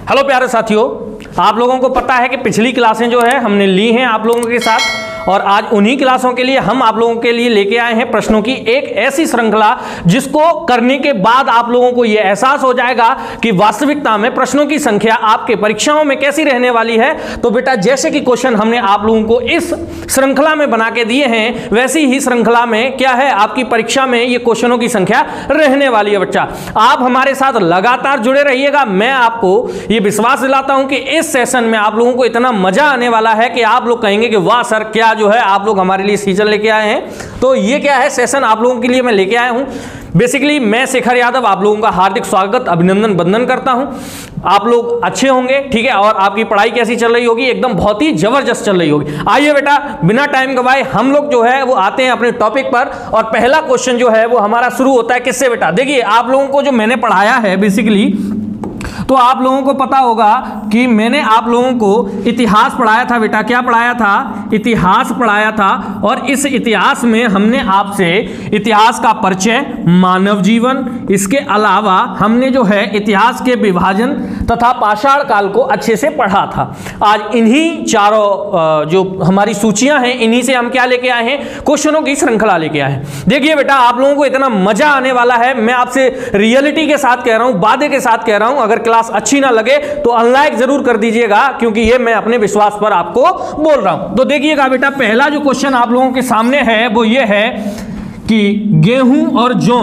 Hello प्यारे साथियों, आप लोगों को पता है कि पिछली क्लासें जो है हमने ली हैं आप लोगों के साथ, और आज उन्हीं क्लासों के लिए हम आप लोगों के लिए लेके आए हैं प्रश्नों की एक ऐसी श्रृंखला जिसको करने के बाद आप लोगों को यह एहसास हो जाएगा कि वास्तविकता में प्रश्नों की संख्या आपके परीक्षाओं में कैसी रहने वाली है। तो बेटा जैसे कि क्वेश्चन हमने आप लोगों को इस श्रृंखला में बना के दिए हैं, वैसी ही श्रृंखला में क्या है आपकी परीक्षा में ये क्वेश्चनों की संख्या रहने वाली है। बच्चा आप हमारे साथ लगातार जुड़े रहिएगा। मैं आपको ये विश्वास दिलाता हूं कि इस सेशन में आप लोगों को इतना मजा आने वाला है कि आप लोग कहेंगे कि वाह सर, क्या जो है आप लोग हमारे लिए सीजन लेके आए हैं। तो ये क्या है सेशन आप लोगों के लिए मैं लेके आया हूं। बेसिकली मैं शेखर यादव आप लोगों का हार्दिक स्वागत अभिनंदन वंदन करता हूं। आप लोग अच्छे होंगे, ठीक है, और आपकी पढ़ाई कैसी चल रही होगी? एकदम बहुत ही जबरदस्त चल रही होगी। आइए बेटा बिना टाइम गवाए हम लोग जो है वो आते हैं अपने टॉपिक पर, और पहला क्वेश्चन जो है वो हमारा शुरू होता है किससे बेटा? देखिए आप लोगों को जो मैंने पढ़ाया है बेसिकली, तो आप लोगों को पता होगा कि मैंने आप लोगों को इतिहास पढ़ाया था बेटा। क्या पढ़ाया था? इतिहास पढ़ाया था। और इस इतिहास में हमने आपसे इतिहास का परिचय, मानव जीवन, इसके अलावा हमने जो है इतिहास के विभाजन तथा पाषाण काल को अच्छे से पढ़ा था। आज इन्हीं चारों जो हमारी सूचियां हैं, इन्हीं से हम क्या लेके आए हैं? क्वेश्चनों की श्रृंखला लेके आए हैं। देखिए बेटा आप लोगों को इतना मजा आने वाला है, मैं आपसे रियलिटी के साथ कह रहा हूं, वादे के साथ कह रहा हूं। अगर क्लास अच्छी ना लगे तो अनलाइक जरूर कर दीजिएगा, क्योंकि ये मैं अपने विश्वास पर आपको बोल रहा हूं। तो देखिएगा बेटा पहला जो क्वेश्चन आप लोगों के सामने है वो ये है कि गेहूं और जौ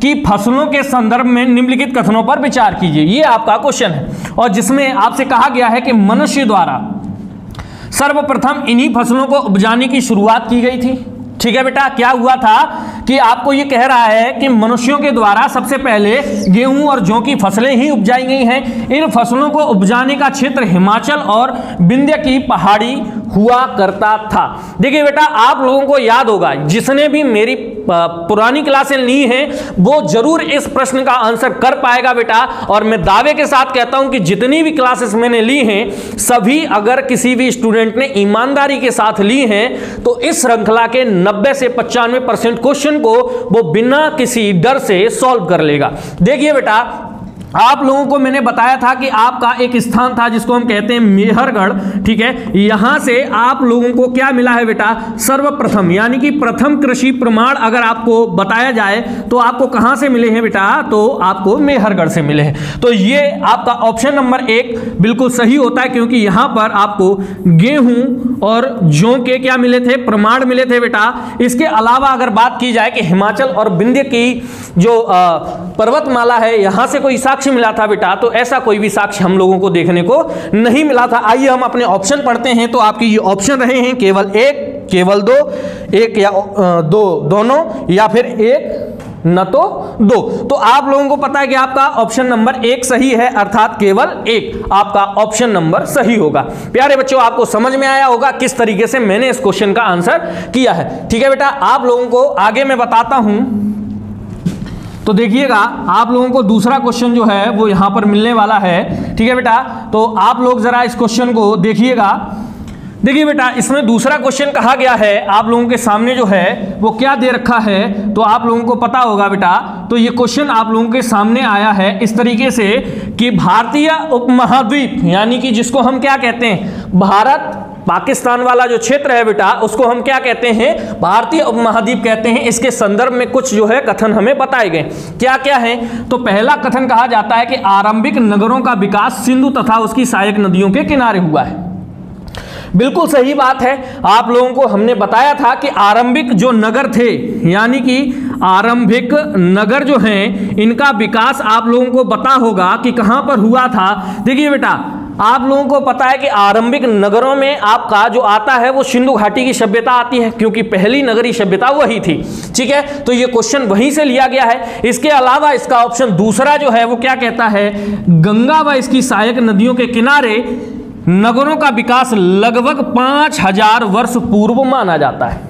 की फसलों के संदर्भ में निम्नलिखित कथनों पर विचार कीजिए। ये आपका क्वेश्चन है, और जिसमें आपसे कहा गया है कि मनुष्य द्वारा सर्वप्रथम इन्हीं फसलों को उपजाने की शुरुआत की गई थी। ठीक है बेटा, क्या हुआ था कि आपको ये कह रहा है कि मनुष्यों के द्वारा सबसे पहले गेहूं और जौ की फसलें ही उपजाई गई हैं। इन फसलों को उपजाने का क्षेत्र हिमाचल और विंध्य की पहाड़ी हुआ करता था। देखिए बेटा आप लोगों को याद होगा, जिसने भी मेरी पुरानी क्लासें ली हैं वो जरूर इस प्रश्न का आंसर कर पाएगा बेटा। और मैं दावे के साथ कहता हूं कि जितनी भी क्लासेस मैंने ली हैं, सभी अगर किसी भी स्टूडेंट ने ईमानदारी के साथ ली हैं तो इस श्रृंखला के 90 से 95% क्वेश्चन को वो बिना किसी डर से सॉल्व कर लेगा। देखिए बेटा आप लोगों को मैंने बताया था कि आपका एक स्थान था जिसको हम कहते हैं मेहरगढ़, ठीक है। यहां से आप लोगों को क्या मिला है बेटा? सर्वप्रथम, यानी कि प्रथम कृषि प्रमाण अगर आपको बताया जाए तो आपको कहां से मिले हैं बेटा? तो आपको मेहरगढ़ से मिले हैं। तो ये आपका ऑप्शन नंबर 1 बिल्कुल सही होता है, क्योंकि यहां पर आपको गेहूं और जौ के क्या मिले थे? प्रमाण मिले थे बेटा। इसके अलावा अगर बात की जाए कि हिमाचल और विंध्य की जो पर्वतमाला है, यहां से कोई साक्ष्य मिला था बेटा, तो ऐसा कोई भी साक्ष्य हम लोगों को देखने को नहीं मिला था। आइए हम अपने ऑप्शन पढ़ते हैं। तो आपके ये ऑप्शन रहे हैं केवल 1, केवल 2, 1 या 2 दोनों, या फिर 1 न तो 2। तो आप लोगों को पता है कि आपका ऑप्शन नंबर 1 सही है, अर्थात केवल 1 आपका ऑप्शन नंबर सही होगा। प्यारे बच्चों आपको समझ में आया होगा किस तरीके से मैंने इस क्वेश्चन का आंसर किया है। ठीक है बेटा, आप लोगों को आगे मैं बताता हूं। तो देखिएगा आप लोगों को दूसरा क्वेश्चन जो है वो यहां पर मिलने वाला है। ठीक है बेटा, तो आप लोग जरा इस क्वेश्चन को देखिएगा। देखिए बेटा इसमें दूसरा क्वेश्चन कहा गया है, आप लोगों के सामने जो है वो क्या दे रखा है तो आप लोगों को पता होगा बेटा। तो ये क्वेश्चन आप लोगों के सामने आया है इस तरीके से कि भारतीय उपमहाद्वीप, यानी कि जिसको हम क्या कहते हैं, भारत पाकिस्तान वाला जो क्षेत्र है बेटा, उसको हम क्या कहते हैं? भारतीय उपमहाद्वीप कहते हैं। इसके संदर्भ में कुछ जो है कथन हमें बताए गए। क्या क्या है? तो पहला कथन कहा जाता है कि आरंभिक नगरों का विकास सिंधु तथा उसकी सहायक नदियों के किनारे हुआ है। बिल्कुल सही बात है। आप लोगों को हमने बताया था कि आरंभिक जो नगर थे, यानी कि आरंभिक नगर जो हैं, इनका विकास आप लोगों को पता होगा कि कहां पर हुआ था। देखिए बेटा आप लोगों को पता है कि आरंभिक नगरों में आपका जो आता है वो सिंधु घाटी की सभ्यता आती है, क्योंकि पहली नगरीय सभ्यता वही थी। ठीक है, तो ये क्वेश्चन वहीं से लिया गया है। इसके अलावा इसका ऑप्शन दूसरा जो है वो क्या कहता है? गंगा व इसकी सहायक नदियों के किनारे नगरों का विकास लगभग 5000 वर्ष पूर्व माना जाता है।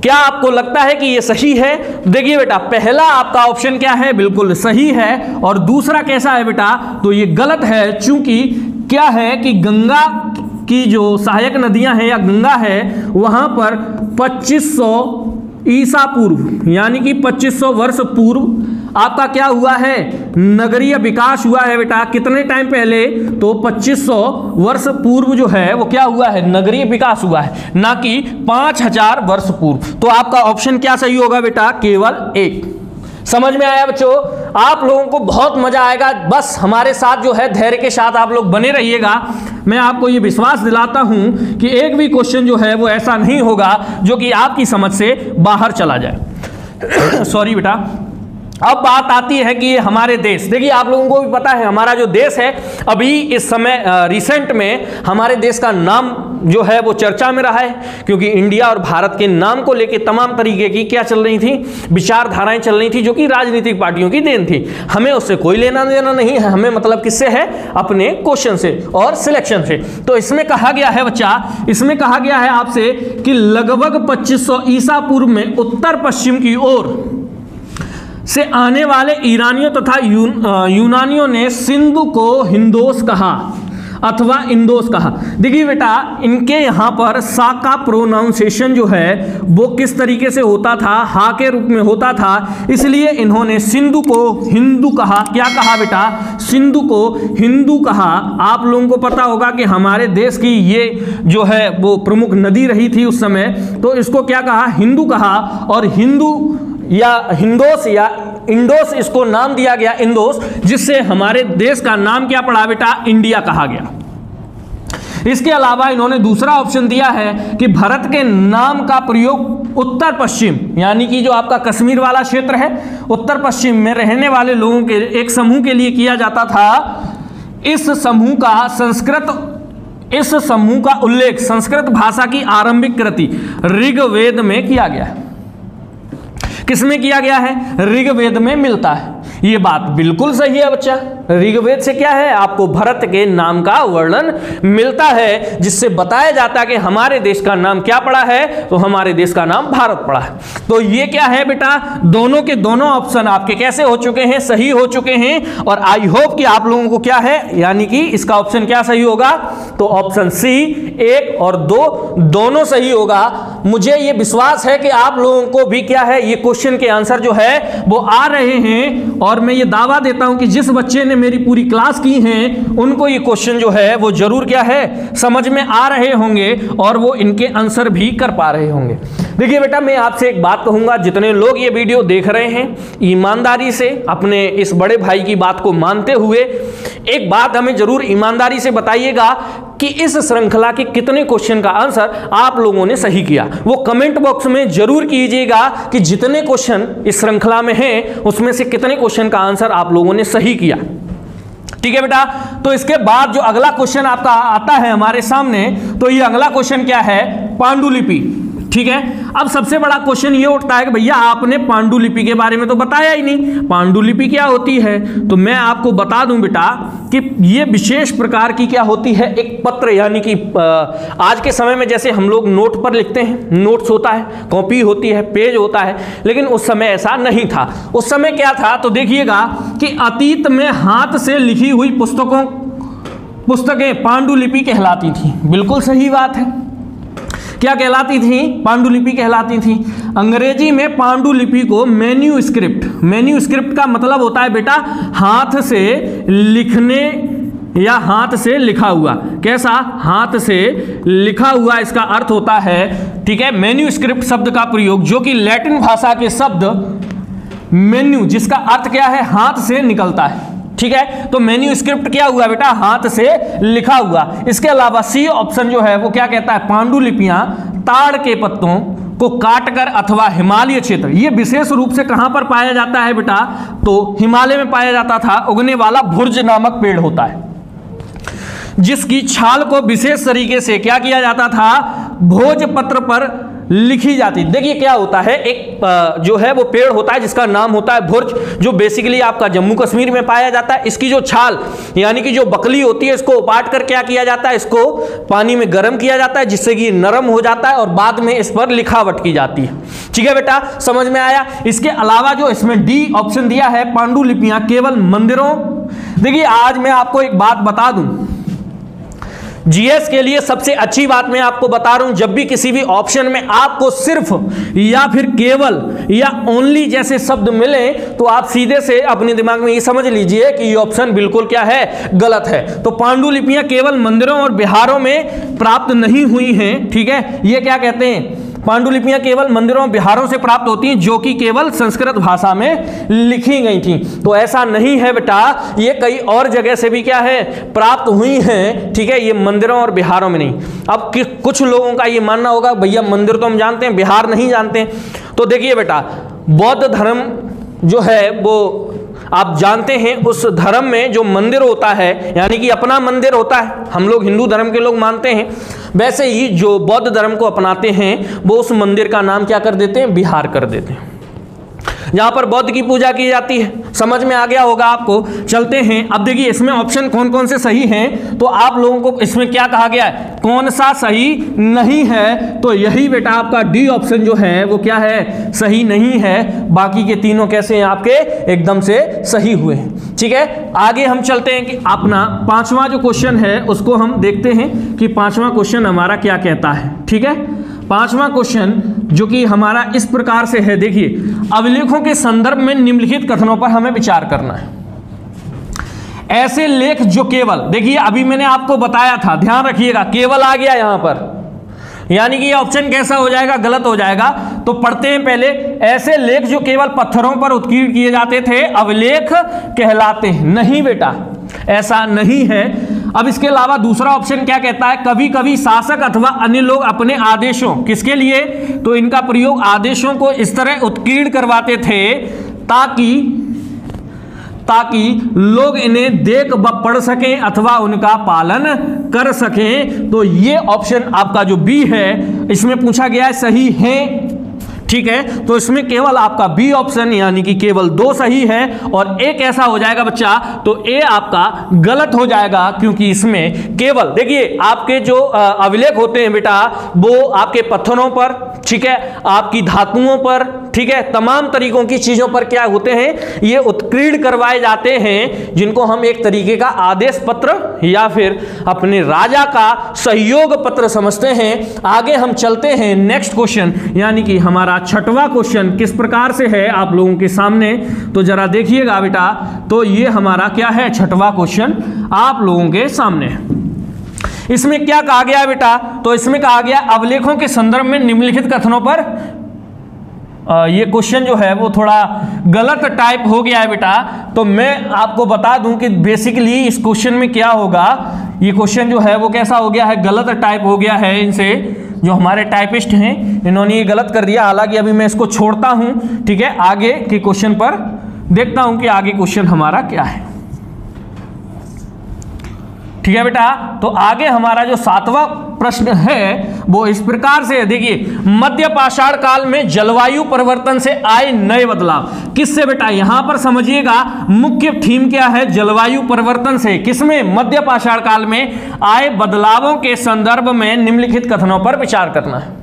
क्या आपको लगता है कि यह सही है? देखिए बेटा पहला आपका ऑप्शन क्या है? बिल्कुल सही है। और दूसरा कैसा है बेटा? तो ये गलत है, चूंकि क्या है कि गंगा की जो सहायक नदियां हैं या गंगा है वहां पर 2500 ईसा पूर्व, यानी कि 2500 वर्ष पूर्व आपका क्या हुआ है, नगरीय विकास हुआ है बेटा। कितने टाइम पहले, तो 2500 वर्ष पूर्व जो है वो क्या हुआ है, नगरीय विकास हुआ है, ना कि 5000 वर्ष पूर्व। तो आपका ऑप्शन क्या सही होगा बेटा, केवल एक। समझ में आया बच्चों? आप लोगों को बहुत मजा आएगा, बस हमारे साथ जो है धैर्य के साथ आप लोग बने रहिएगा। मैं आपको ये विश्वास दिलाता हूं कि एक भी क्वेश्चन जो है वो ऐसा नहीं होगा जो कि आपकी समझ से बाहर चला जाए। सॉरी बेटा। अब बात आती है कि हमारे देश, देखिए आप लोगों को भी पता है हमारा जो देश है अभी इस समय रिसेंट में हमारे देश का नाम जो है वो चर्चा में रहा है, क्योंकि इंडिया और भारत के नाम को लेकर तमाम तरीके की क्या चल रही थी, विचारधाराएं चल रही थी, जो कि राजनीतिक पार्टियों की देन थी। हमें उससे कोई लेना देना नहीं है, हमें मतलब किससे है, अपने क्वेश्चन से और सिलेक्शन से। तो इसमें कहा गया है बच्चा, इसमें कहा गया है आपसे कि लगभग 2500 ईसा पूर्व में उत्तर पश्चिम की ओर से आने वाले ईरानियों तथा यूनानियों ने सिंधु को हिंदोस कहा अथवा इंदोस कहा। देखिए बेटा, इनके यहाँ पर सा का प्रोनाउंसिएशन जो है वो किस तरीके से होता था, हा के रूप में होता था, इसलिए इन्होंने सिंधु को हिंदू कहा। क्या कहा बेटा, सिंधु को हिंदू कहा। आप लोगों को पता होगा कि हमारे देश की ये जो है वो प्रमुख नदी रही थी उस समय, तो इसको क्या कहा, हिंदू कहा। और हिंदू या हिंदोस या इंडोस इसको नाम दिया गया, इंडोस, जिससे हमारे देश का नाम क्या पड़ा बेटा, इंडिया कहा गया। इसके अलावा इन्होंने दूसरा ऑप्शन दिया है कि भारत के नाम का प्रयोग उत्तर पश्चिम, यानी कि जो आपका कश्मीर वाला क्षेत्र है, उत्तर पश्चिम में रहने वाले लोगों के एक समूह के लिए किया जाता था। इस समूह का उल्लेख संस्कृत भाषा की आरंभिक कृति ऋग्वेद में किया गया है। किसमें किया गया है, ऋग्वेद में मिलता है। ये बात बिल्कुल सही है बच्चा। ऋग्वेद से क्या है, आपको भारत के नाम का वर्णन मिलता है, जिससे बताया जाता है कि हमारे देश का नाम क्या पड़ा है, तो हमारे देश का नाम भारत पड़ा है। तो ये क्या है बेटा, दोनों के दोनों ऑप्शन आपके कैसे हो चुके हैं, सही हो चुके हैं। और आई होप कि आप लोगों को क्या है, यानी कि इसका ऑप्शन क्या सही होगा, तो ऑप्शन सी 1 और 2 दोनों सही होगा। मुझे ये विश्वास है कि आप लोगों को भी क्या है, ये क्वेश्चन के आंसर जो है वो आ रहे हैं। और मैं ये दावा देता हूं कि जिस बच्चे ने मेरी पूरी क्लास की हैं उनको ये क्वेश्चन जो है वो जरूर क्या है, समझ में आ रहे होंगे और वो इनके आंसर भी कर पा रहे होंगे। देखिए बेटा, मैं आपसे एक बात कहूंगा, जितने लोग ये वीडियो देख रहे हैं, ईमानदारी से अपने इस बड़े भाई की बात को मानते हुए एक बात हमें जरूर ईमानदारी से बताइएगा कि इस श्रृंखला के कितने क्वेश्चन का आंसर आप लोगों ने सही किया। वो कमेंट बॉक्स में जरूर कीजिएगा कि जितने क्वेश्चन इस श्रृंखला में हैं उसमें से कितने क्वेश्चन का आंसर आप लोगों ने सही किया। ठीक है बेटा, तो इसके बाद जो अगला क्वेश्चन आपका आता है हमारे सामने, तो ये अगला क्वेश्चन क्या है, पांडुलिपि। ठीक है, अब सबसे बड़ा क्वेश्चन ये उठता है कि भैया आपने पांडुलिपि के बारे में तो बताया ही नहीं, पांडुलिपि क्या होती है। तो मैं आपको बता दूं बेटा कि ये विशेष प्रकार की क्या होती है, एक पत्र, यानी कि आज के समय में जैसे हम लोग नोट पर लिखते हैं, नोट्स होता है, कॉपी होती है, पेज होता है, लेकिन उस समय ऐसा नहीं था। उस समय क्या था, तो देखिएगा कि अतीत में हाथ से लिखी हुई पुस्तकें पांडुलिपि कहलाती थी। बिल्कुल सही बात है, क्या कहलाती थी, पांडुलिपि कहलाती थी। अंग्रेजी में पांडुलिपि को मैन्यूस्क्रिप्ट का मतलब होता है बेटा हाथ से लिखने या हाथ से लिखा हुआ। कैसा, हाथ से लिखा हुआ इसका अर्थ होता है। ठीक है, मैन्यूस्क्रिप्ट शब्द का प्रयोग जो कि लैटिन भाषा के शब्द मेन्यू, जिसका अर्थ क्या है, हाथ से निकलता है। ठीक है, तो मैन्यूस्क्रिप्ट क्या हुआ बेटा, हाथ से लिखा हुआ। इसके अलावा सी ऑप्शन जो है वो क्या कहता है, पांडुलिपियां ताड़ के पत्तों को काटकर अथवा हिमालय क्षेत्र, ये विशेष रूप से कहां पर पाया जाता है बेटा, तो हिमालय में पाया जाता था, उगने वाला भुर्ज नामक पेड़ होता है, जिसकी छाल को विशेष तरीके से क्या किया जाता था, भोजपत्र पर लिखी जाती। देखिए क्या होता है, एक जो है वो पेड़ होता है जिसका नाम होता है भुर्ज, जो बेसिकली आपका जम्मू कश्मीर में पाया जाता है। इसकी जो छाल यानी कि जो बकली होती है, इसको उपाट कर क्या किया जाता है, इसको पानी में गर्म किया जाता है, जिससे कि नरम हो जाता है और बाद में इस पर लिखावट की जाती है। ठीक है बेटा, समझ में आया। इसके अलावा जो इसमें डी ऑप्शन दिया है, पांडुलिपियां केवल मंदिरों। देखिए आज मैं आपको एक बात बता दूं जीएस के लिए सबसे अच्छी बात मैं आपको बता रहा हूं, जब भी किसी भी ऑप्शन में आपको सिर्फ या फिर केवल या ओनली जैसे शब्द मिले तो आप सीधे से अपने दिमाग में ये समझ लीजिए कि ये ऑप्शन बिल्कुल क्या है, गलत है। तो पांडुलिपियां केवल मंदिरों और बिहारों में प्राप्त नहीं हुई हैं, ठीक है, ये क्या कहते हैं, पांडुलिपियां केवल मंदिरों और बिहारों से प्राप्त होती हैं जो कि केवल संस्कृत भाषा में लिखी गई थी। तो ऐसा नहीं है बेटा, ये कई और जगह से भी क्या है, प्राप्त हुई हैं, ठीक है, ये मंदिरों और बिहारों में नहीं। अब कुछ लोगों का ये मानना होगा भैया मंदिर तो हम जानते हैं, बिहार नहीं जानते। तो देखिए बेटा, बौद्ध धर्म जो है वो आप जानते हैं, उस धर्म में जो मंदिर होता है यानी कि अपना मंदिर होता है, हम लोग हिंदू धर्म के लोग मानते हैं, वैसे ही जो बौद्ध धर्म को अपनाते हैं वो उस मंदिर का नाम क्या कर देते हैं, बिहार कर देते हैं, जहां पर बौद्ध की पूजा की जाती है। समझ में आ गया होगा आपको। चलते हैं, अब देखिए इसमें ऑप्शन कौन कौन से सही हैं, तो आप लोगों को इसमें क्या कहा गया है, कौन सा सही नहीं है, तो यही बेटा आपका डी ऑप्शन जो है वो क्या है, सही नहीं है। बाकी के तीनों कैसे हैं आपके, एकदम से सही हुए हैं। ठीक है, आगे हम चलते हैं कि अपना पांचवा जो क्वेश्चन है उसको हम देखते हैं कि पांचवा क्वेश्चन हमारा क्या कहता है। ठीक है, पांचवा क्वेश्चन जो कि हमारा इस प्रकार से है, देखिए, अभिलेखों के संदर्भ में निम्नलिखित कथनों पर हमें विचार करना है। ऐसे लेख जो केवल, देखिए अभी मैंने आपको बताया था, ध्यान रखिएगा, केवल आ गया यहां पर, यानी कि ये ऑप्शन कैसा हो जाएगा, गलत हो जाएगा। तो पढ़ते हैं पहले, ऐसे लेख जो केवल पत्थरों पर उत्कीर्ण किए जाते थे अभिलेख कहलाते हैं। नहीं बेटा, ऐसा नहीं है। अब इसके अलावा दूसरा ऑप्शन क्या कहता है, कभी कभी शासक अथवा अन्य लोग अपने आदेशों, किसके लिए, तो इनका प्रयोग आदेशों को इस तरह उत्कीर्ण करवाते थे ताकि लोग इन्हें देख व पढ़ सकें अथवा उनका पालन कर सकें। तो ये ऑप्शन आपका जो बी है इसमें पूछा गया है, सही है। ठीक है, तो इसमें केवल आपका बी ऑप्शन यानी कि केवल 2 सही है और एक ऐसा हो जाएगा बच्चा, तो ए आपका गलत हो जाएगा, क्योंकि इसमें केवल, देखिए आपके जो अभिलेख होते हैं बेटा वो आपके पत्थरों पर, ठीक है, आपकी धातुओं पर, ठीक है, तमाम तरीकों की चीजों पर क्या होते हैं, ये उत्कीर्ण करवाए जाते हैं, जिनको हम एक तरीके का आदेश पत्र या फिर अपने राजा का सहयोग पत्र समझते हैं। आगे हम चलते हैं नेक्स्ट क्वेश्चन, यानी कि हमारा छठवां क्वेश्चन किस प्रकार से है आप लोगों के सामने, तो जरा देखिएगा बेटा। तो ये हमारा क्या है, छठवां क्वेश्चन आप लोगों के सामने। इसमें क्या कहा गया है बेटा, तो इसमें कहा गया अभिलेखों के संदर्भ में निम्नलिखित कथनों पर, ये क्वेश्चन जो है वो थोड़ा गलत टाइप हो गया है बेटा। तो मैं आपको बता दूं कि बेसिकली इस क्वेश्चन में क्या होगा, ये क्वेश्चन जो है वो कैसा हो गया है, गलत टाइप हो गया है। इनसे जो हमारे टाइपिस्ट हैं इन्होंने ये गलत कर दिया, हालांकि अभी मैं इसको छोड़ता हूं। ठीक है, आगे के क्वेश्चन पर देखता हूं कि आगे क्वेश्चन हमारा क्या है। ठीक है बेटा, तो आगे हमारा जो 7वां प्रश्न है वो इस प्रकार से है, देखिए, मध्य पाषाण काल में जलवायु परिवर्तन से आए नए बदलाव किससे बेटा, यहां पर समझिएगा मुख्य थीम क्या है, जलवायु परिवर्तन से, किसमें, मध्य पाषाण काल में आए बदलावों के संदर्भ में निम्नलिखित कथनों पर विचार करना है।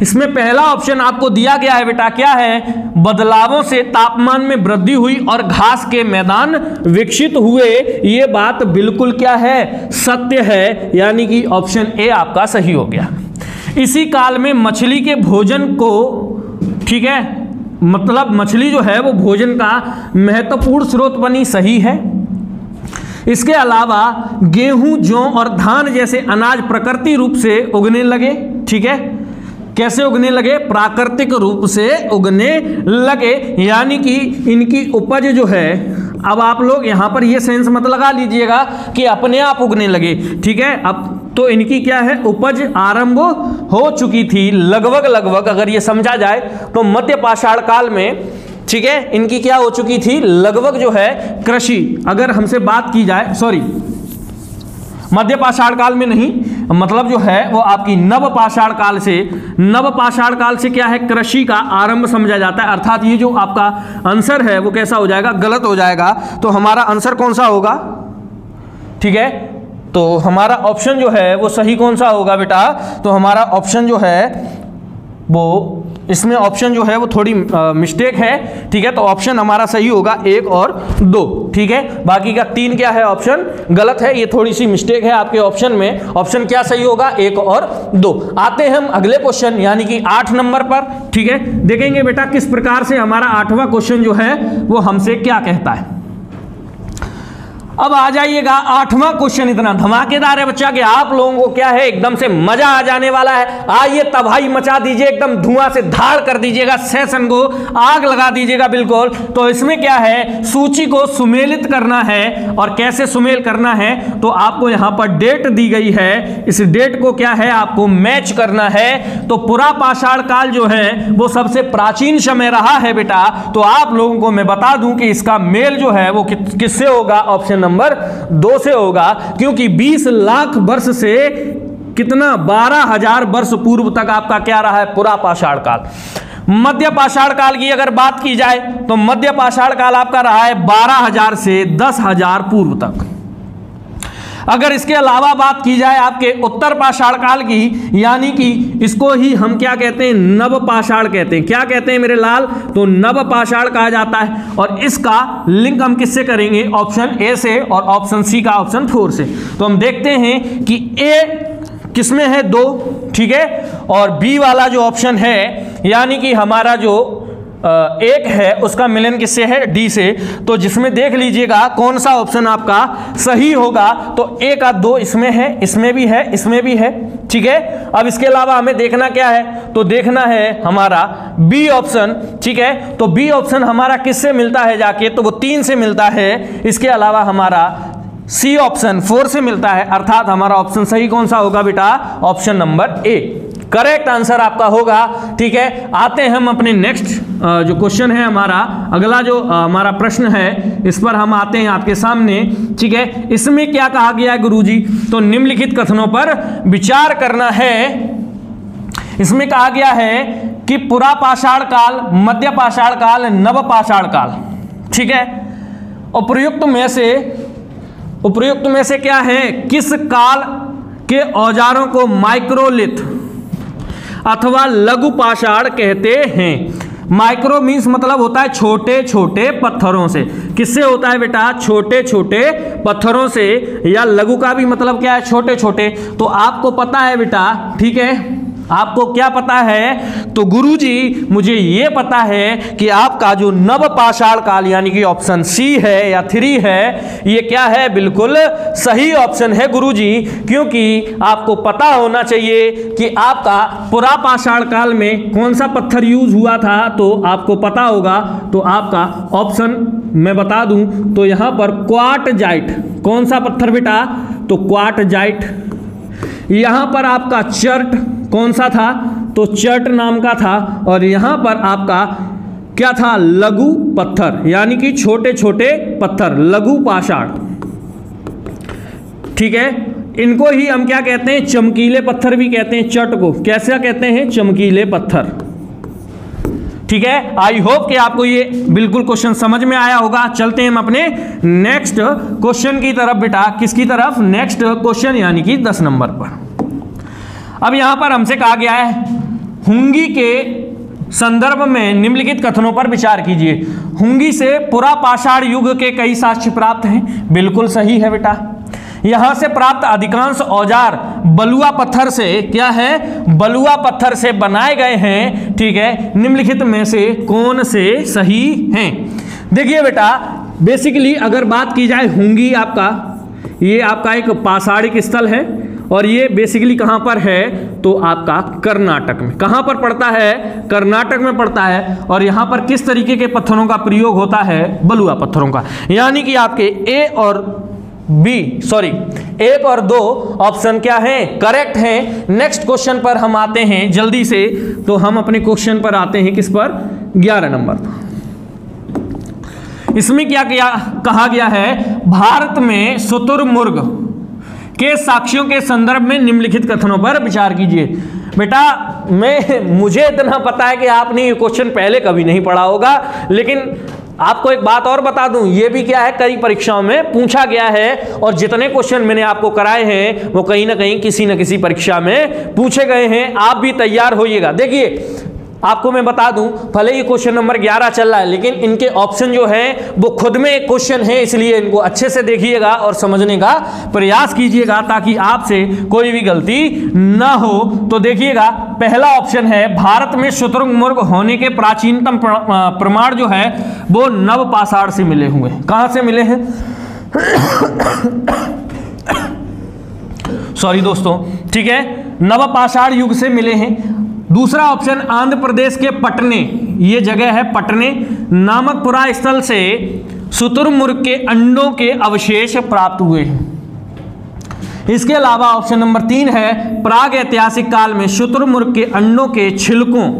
इसमें पहला ऑप्शन आपको दिया गया है बेटा, क्या है, बदलावों से तापमान में वृद्धि हुई और घास के मैदान विकसित हुए। ये बात बिल्कुल क्या है, सत्य है, यानी कि ऑप्शन ए आपका सही हो गया। इसी काल में मछली के भोजन को, ठीक है, मतलब मछली जो है वो भोजन का महत्वपूर्ण स्रोत बनी, सही है। इसके अलावा गेहूं, जौ और धान जैसे अनाज प्राकृतिक रूप से उगने लगे। ठीक है, कैसे उगने लगे, प्राकृतिक रूप से उगने लगे, यानी कि इनकी उपज जो है, अब आप लोग यहां पर ये सेंस मत लगा लीजिएगा कि अपने आप उगने लगे। ठीक है, अब तो इनकी क्या है, उपज आरंभ हो चुकी थी लगभग, अगर ये समझा जाए तो मध्य पाषाण काल में, ठीक है, इनकी क्या हो चुकी थी, लगभग जो है कृषि, अगर हमसे बात की जाए, सॉरी मध्य पाषाण काल में नहीं, मतलब जो है वो आपकी नव पाषाण काल से क्या है, कृषि का आरंभ समझा जाता है। अर्थात ये जो आपका आंसर है वो कैसा हो जाएगा, गलत हो जाएगा। तो हमारा आंसर कौन सा होगा, ठीक है, तो हमारा ऑप्शन जो है वो सही कौन सा होगा बेटा, तो हमारा ऑप्शन जो है वो इसमें ऑप्शन जो है वो थोड़ी मिस्टेक है, ठीक है। तो ऑप्शन हमारा सही होगा 1 और 2, ठीक है। बाकी का 3 क्या है, ऑप्शन गलत है, ये थोड़ी सी मिस्टेक है आपके ऑप्शन में। ऑप्शन क्या सही होगा, 1 और 2। आते हैं हम अगले क्वेश्चन यानी कि 8 नंबर पर, ठीक है। देखेंगे बेटा किस प्रकार से हमारा 8वां क्वेश्चन जो है वो हमसे क्या कहता है। अब आ जाइएगा 8वां क्वेश्चन, इतना धमाकेदार है बच्चा कि आप लोगों को क्या है एकदम से मजा आ जाने वाला है। आइए तबाही मचा दीजिए, एकदम धुआं से धाड़ कर दीजिएगा, सेशन को आग लगा दीजिएगा बिल्कुल। तो इसमें क्या है, सूची को सुमेलित करना है। और कैसे सुमेल करना है, तो आपको यहां पर डेट दी गई है, इस डेट को क्या है आपको मैच करना है। तो पुरा पाषाण काल जो है वो सबसे प्राचीन समय रहा है बेटा। तो आप लोगों को मैं बता दूं कि इसका मेल जो है वो किससे होगा, ऑप्शन नंबर 2 से होगा, क्योंकि 20 लाख वर्ष से कितना 12,000 वर्ष पूर्व तक आपका क्या रहा है, पुरा पाषाण काल। मध्य पाषाण काल की अगर बात की जाए तो मध्य पाषाण काल आपका रहा है 12,000 से 10,000 पूर्व तक। अगर इसके अलावा बात की जाए आपके उत्तर पाषाण काल की, यानी कि इसको ही हम क्या कहते हैं, नव पाषाण कहते हैं। क्या कहते हैं मेरे लाल, तो नव पाषाण कहा जाता है। और इसका लिंक हम किससे करेंगे, ऑप्शन ए से और ऑप्शन सी का ऑप्शन 4 से। तो हम देखते हैं कि ए किसमें है 2, ठीक है, और बी वाला जो ऑप्शन है यानी कि हमारा जो 1 है उसका मिलन किससे है, डी से। तो जिसमें देख लीजिएगा कौन सा ऑप्शन आपका सही होगा। तो 1 का 2 इसमें है, इसमें भी है, इसमें भी है, ठीक है। अब इसके अलावा हमें देखना क्या है, तो देखना है हमारा बी ऑप्शन, ठीक है। तो बी ऑप्शन हमारा किससे मिलता है जाके, तो वो 3 से मिलता है। इसके अलावा हमारा सी ऑप्शन 4 से मिलता है, अर्थात हमारा ऑप्शन सही कौन सा होगा बेटा, option number A correct answer आपका होगा, ठीक है। आते हैं हम अपने नेक्स्ट जो क्वेश्चन है हमारा, अगला जो हमारा प्रश्न है इस पर हम आते हैं आपके सामने, ठीक है। इसमें क्या कहा गया है गुरुजी, तो निम्नलिखित कथनों पर विचार करना है। इसमें कहा गया है कि पुरा पाषाण काल, मध्य पाषाण काल, नव पाषाण काल, ठीक है। उपयुक्त में से क्या है, किस काल के औजारों को माइक्रोलिथ अथवा लघु पाषाण कहते हैं। माइक्रो मीन्स मतलब होता है छोटे छोटे पत्थरों से। किससे होता है बेटा, छोटे छोटे पत्थरों से। या लघु का भी मतलब क्या है, छोटे छोटे। तो आपको पता है बेटा, ठीक है, आपको क्या पता है, तो गुरुजी मुझे ये पता है कि आपका जो नव पाषाण काल यानी कि ऑप्शन सी है या 3 है, ये क्या है, बिल्कुल सही ऑप्शन है गुरुजी। क्योंकि आपको पता होना चाहिए कि आपका पुरा पाषाण काल में कौन सा पत्थर यूज हुआ था, तो आपको पता होगा। तो आपका ऑप्शन मैं बता दूं तो यहां पर क्वार्टजाइट, कौन सा पत्थर बेटा, तो क्वार्टजाइट। यहां पर आपका चर्ट कौन सा था, तो चर्ट नाम का था। और यहां पर आपका क्या था, लघु पत्थर यानी कि छोटे छोटे पत्थर, लघु पाषाण, ठीक है। इनको ही हम क्या कहते हैं, चमकीले पत्थर भी कहते हैं। चर्ट को कैसा कहते हैं, चमकीले पत्थर, ठीक है। आई होप कि आपको ये बिल्कुल क्वेश्चन समझ में आया होगा। चलते हैं हम अपने नेक्स्ट क्वेश्चन की तरफ बेटा, किसकी तरफ, नेक्स्ट क्वेश्चन यानी कि 10 नंबर पर। अब यहां पर हमसे कहा गया है हुंगी के संदर्भ में निम्नलिखित कथनों पर विचार कीजिए। हुंगी से पुरा पाषाण युग के कई साक्ष्य प्राप्त हैं। बिल्कुल सही है बेटा। यहां से प्राप्त अधिकांश औजार बलुआ पत्थर से क्या है, बलुआ पत्थर से बनाए गए हैं, ठीक है। निम्नलिखित में से कौन से सही हैं। देखिए बेटा, बेसिकली अगर बात की जाए हुंगी, आपका ये आपका एक पाषाणिक स्थल है और ये बेसिकली कहां पर है, तो आपका कर्नाटक में। कहां पर पड़ता है, कर्नाटक में पड़ता है। और यहां पर किस तरीके के पत्थरों का प्रयोग होता है, बलुआ पत्थरों का। यानी कि आपके एक और 2 ऑप्शन क्या है, करेक्ट हैं। नेक्स्ट क्वेश्चन पर हम आते हैं जल्दी से। तो हम अपने क्वेश्चन पर आते हैं, किस पर, 11 नंबर। इसमें क्या कहा गया है, भारत में शुतुरमुर्ग के साक्ष्यों के संदर्भ में निम्नलिखित कथनों पर विचार कीजिए। बेटा मुझे इतना पता है कि आपने ये क्वेश्चन पहले कभी नहीं पढ़ा होगा, लेकिन आपको एक बात और बता दूं, ये भी क्या है, कई परीक्षाओं में पूछा गया है। और जितने क्वेश्चन मैंने आपको कराए हैं वो कहीं ना कहीं किसी न किसी परीक्षा में पूछे गए हैं। आप भी तैयार होइएगा। देखिए आपको मैं बता दूं, भले ही क्वेश्चन नंबर 11 चल रहा है, लेकिन इनके ऑप्शन जो है वो खुद में एक क्वेश्चन है, इसलिए इनको अच्छे से देखिएगा और समझने का प्रयास कीजिएगा ताकि आपसे कोई भी गलती ना हो। तो देखिएगा, पहला ऑप्शन है भारत में शुतुरमुर्ग होने के प्राचीनतम प्रमाण जो है वो नवपाषाण से मिले हुए। कहां से मिले हैं? सॉरी दोस्तों, ठीक है, नवपाषाण युग से मिले हैं। दूसरा ऑप्शन आंध्र प्रदेश के पटने, ये जगह है पटने नामक पुरा स्थल से शुतुरमुर्ग के अंडों के अवशेष प्राप्त हुए हैं। इसके अलावा ऑप्शन नंबर 3 है प्राग ऐतिहासिक काल में शुतुरमुर्ग के अंडों के छिलकों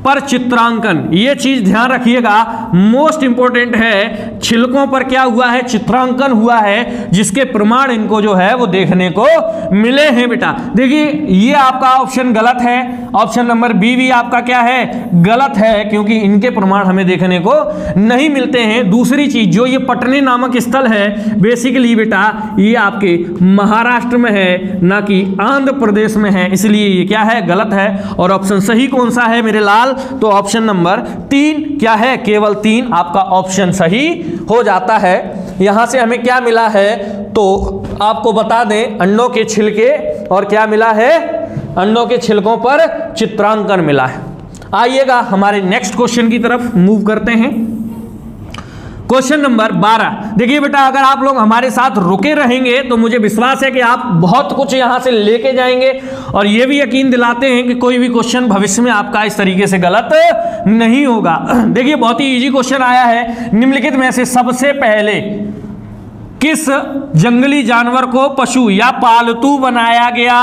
पर चित्रांकन। ये चीज ध्यान रखिएगा, मोस्ट इंपॉर्टेंट है, छिलकों पर क्या हुआ है? चित्रांकन हुआ है, जिसके प्रमाण इनको जो है वो देखने को मिले हैं बेटा। देखिए, ये आपका ऑप्शन गलत है, ऑप्शन नंबर बी भी आपका क्या है? गलत है, क्योंकि इनके प्रमाण हमें देखने को नहीं मिलते हैं। दूसरी चीज, जो ये पटने नामक स्थल है, बेसिकली बेटा ये आपके महाराष्ट्र में है, ना कि आंध्र प्रदेश में है, इसलिए ये क्या है? गलत है। और ऑप्शन सही कौन सा है मेरे लाल? तो ऑप्शन नंबर 3 क्या है? केवल 3 आपका ऑप्शन सही हो जाता है। यहां से हमें क्या मिला है तो आपको बता दें, अंडों के छिलके, और क्या मिला है? अंडों के छिलकों पर चित्रांकन मिला है। आइएगा हमारे नेक्स्ट क्वेश्चन की तरफ मूव करते हैं। Question number 12। देखिए बेटा, अगर आप लोग हमारे साथ रुके रहेंगे तो मुझे विश्वास है कि आप बहुत कुछ यहां से लेके जाएंगे, और ये भी यकीन दिलाते हैं कि कोई भी क्वेश्चन भविष्य में आपका इस तरीके से गलत नहीं होगा। देखिए, बहुत ही इजी क्वेश्चन आया है। निम्नलिखित में से सबसे पहले किस जंगली जानवर को पशु या पालतू बनाया गया?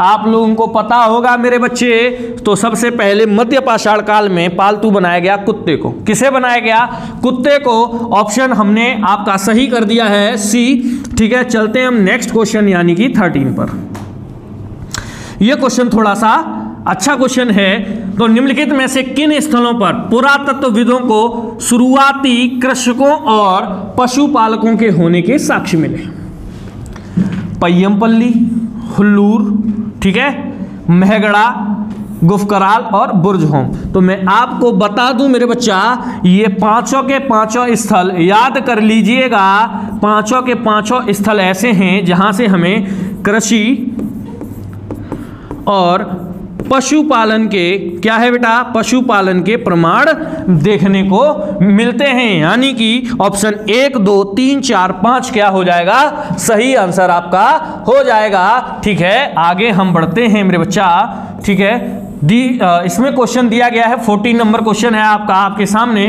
आप लोगों को पता होगा मेरे बच्चे, तो सबसे पहले मध्य पाषाण काल में पालतू बनाया गया कुत्ते को। किसे बनाया गया? कुत्ते को। ऑप्शन हमने आपका सही कर दिया है, सी। ठीक है, चलते हैं हम नेक्स्ट क्वेश्चन यानी कि 13 पर। यह क्वेश्चन थोड़ा सा अच्छा क्वेश्चन है। तो निम्नलिखित में से किन स्थलों पर पुरातत्वविदों को शुरुआती कृषकों और पशुपालकों के होने के साक्ष्य मिले? पय्यमपल्ली, हुल्लूर, ठीक है, मेहगड़ा, गुफकराल और बुर्जहोम। तो मैं आपको बता दूं मेरे बच्चा, ये पांचों के पांचों स्थल याद कर लीजिएगा। पांचों के पांचों स्थल ऐसे हैं जहां से हमें कृषि और पशुपालन के क्या है बेटा? पशुपालन के प्रमाण देखने को मिलते हैं। यानी कि ऑप्शन 1, 2, 3, 4, 5 क्या हो जाएगा? सही आंसर आपका हो जाएगा। ठीक है, आगे हम बढ़ते हैं मेरे बच्चा। ठीक है, इसमें क्वेश्चन दिया गया है, 14 नंबर क्वेश्चन है आपका आपके सामने,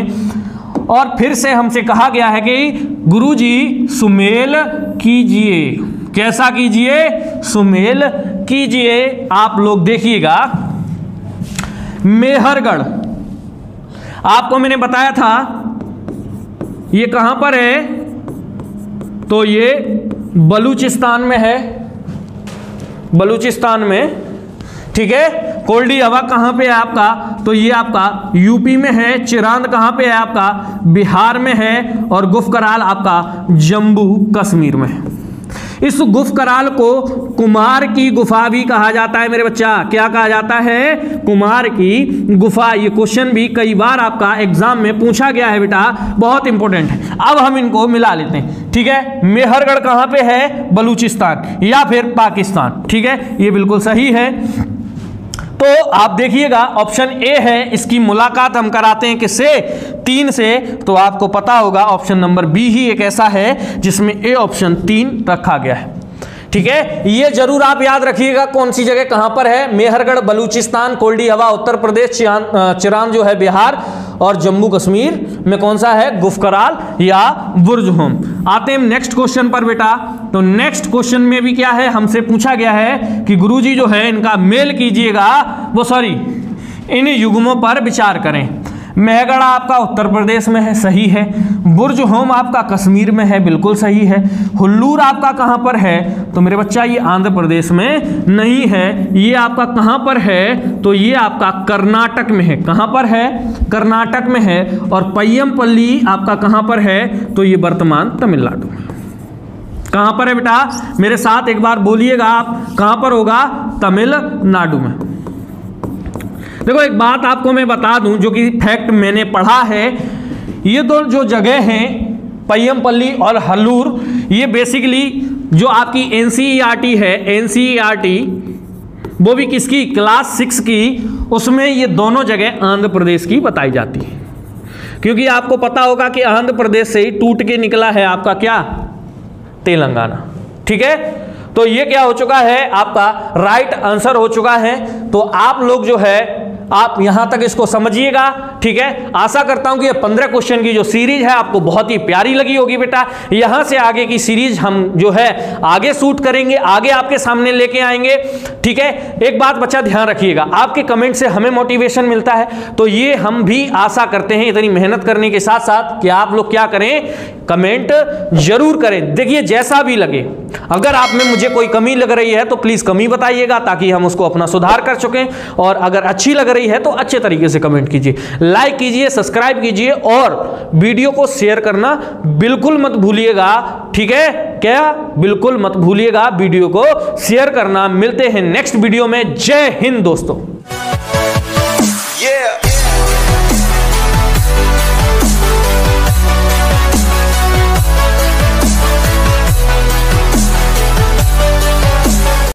और फिर से हमसे कहा गया है कि गुरुजी सुमेल कीजिए। कैसा कीजिए? सुमेल कीजिए। आप लोग देखिएगा, मेहरगढ़ आपको मैंने बताया था ये कहां पर है, तो ये बलूचिस्तान में है, बलूचिस्तान में। ठीक है, कोल्डी हवा कहां पे है आपका? तो ये आपका यूपी में है। चिरांद कहां पे है आपका? बिहार में है। और गुफकराल आपका जम्मू कश्मीर में है। इस गुफकराल को कुमार की गुफा भी कहा जाता है मेरे बच्चा। क्या कहा जाता है? कुमार की गुफा। ये क्वेश्चन भी कई बार आपका एग्जाम में पूछा गया है बेटा, बहुत इंपॉर्टेंट है। अब हम इनको मिला लेते हैं। ठीक है, मेहरगढ़ कहां पे है? बलूचिस्तान या फिर पाकिस्तान। ठीक है, ये बिल्कुल सही है। तो आप देखिएगा, ऑप्शन ए है, इसकी मुलाकात हम कराते हैं किससे? 3 से। तो आपको पता होगा ऑप्शन नंबर बी ही एक ऐसा है जिसमें ए ऑप्शन 3 रखा गया है। ठीक है, ये जरूर आप याद रखिएगा कौन सी जगह कहां पर है। मेहरगढ़ बलूचिस्तान, कोल्डी हवा उत्तर प्रदेश, चिरांद जो है बिहार, और जम्मू कश्मीर में कौन सा है? गुफकराल या बुर्जहोम। आते हैं नेक्स्ट क्वेश्चन पर बेटा। तो नेक्स्ट क्वेश्चन में भी क्या है, हमसे पूछा गया है कि गुरुजी जो है इनका मेल कीजिएगा, वो सॉरी इन युग्मों पर विचार करें। मेहगढ़ा आपका उत्तर प्रदेश में है, सही है। बुर्जहोम आपका कश्मीर में है, बिल्कुल सही है। हुल्लूर आपका कहां पर है? तो मेरे बच्चा ये आंध्र प्रदेश में नहीं है। ये आपका कहां पर है? तो ये आपका कर्नाटक में है। कहां पर है? कर्नाटक में है। और पय्यमपल्ली आपका कहां पर है? तो ये वर्तमान तमिलनाडु में। कहां पर है बेटा? मेरे साथ एक बार बोलिएगा आप, कहां पर होगा? तमिलनाडु में। देखो एक बात आपको मैं बता दूं जो कि फैक्ट मैंने पढ़ा है, ये दो जो जगह हैं पय्यमपल्ली और हल्लूर, ये बेसिकली जो आपकी एनसीईआरटी है, एनसीईआरटी वो भी किसकी, क्लास 6 की, उसमें ये दोनों जगह आंध्र प्रदेश की बताई जाती है। क्योंकि आपको पता होगा कि आंध्र प्रदेश से ही टूट के निकला है आपका क्या, तेलंगाना। ठीक है, तो ये क्या हो चुका है, आपका राइट आंसर हो चुका है। तो आप लोग जो है आप यहां तक इसको समझिएगा। ठीक है, आशा करता हूं कि ये 15 क्वेश्चन की जो सीरीज है आपको बहुत ही प्यारी लगी होगी बेटा। यहां से आगे की सीरीज हम जो है आगे शूट करेंगे, आगे आपके सामने लेके आएंगे। ठीक है, एक बात बच्चा ध्यान रखिएगा, आपके कमेंट से हमें मोटिवेशन मिलता है, तो ये हम भी आशा करते हैं इतनी मेहनत करने के साथ साथ कि आप लोग क्या करें, कमेंट जरूर करें। देखिए जैसा भी लगे, अगर आप में मुझे कोई कमी लग रही है तो प्लीज कमी बताइएगा ताकि हम उसको अपना सुधार कर सकें, और अगर अच्छी लग रही है तो अच्छे तरीके से कमेंट कीजिए, लाइक कीजिए, सब्सक्राइब कीजिए और वीडियो को शेयर करना बिल्कुल मत भूलिएगा। ठीक है, क्या बिल्कुल मत भूलिएगा वीडियो को शेयर करना। मिलते हैं नेक्स्ट वीडियो में। जय हिंद दोस्तों।